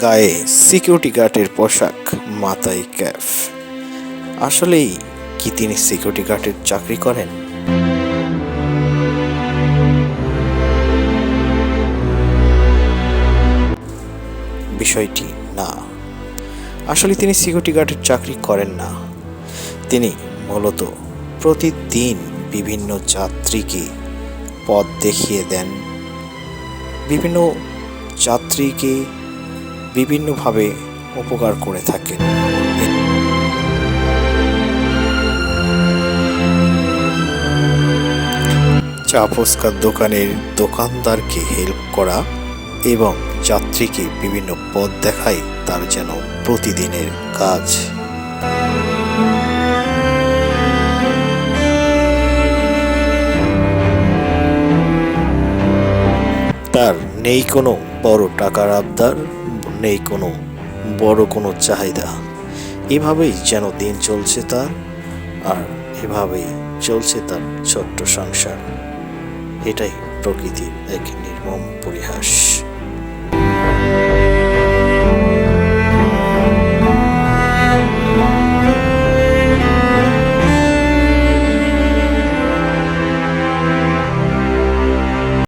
গায়ে সিকিউরিটি গার্ডের পোশাক, মাথায় ক্যাপ। আসলেই কি তিনি সিকিউরিটি গার্ডের চাকরি করেন? বিষয়টি না, আসলে তিনি সিকিউরিটি গার্ডের চাকরি করেন না। তিনি মূলত প্রতিদিন বিভিন্ন যাত্রীকে পথ দেখিয়ে দেন, বিভিন্ন যাত্রীকে বিভিন্নভাবে উপকার করে থাকেন। চা ফুচকার দোকানের দোকানদারকে হেল্প করা এবং যাত্রীকে বিভিন্ন পথ দেখাই তার যেন প্রতিদিনের কাজ। তার নেই কোনো বড় টাকার আবদার, নেই কোনো বড় কোনো চাহিদা। এভাবেই যেন দিন চলছে তার, আর এভাবেই চলছে তার ছোট্ট সংসার। এটাই প্রকৃতির এক নির্মম পরিহাস।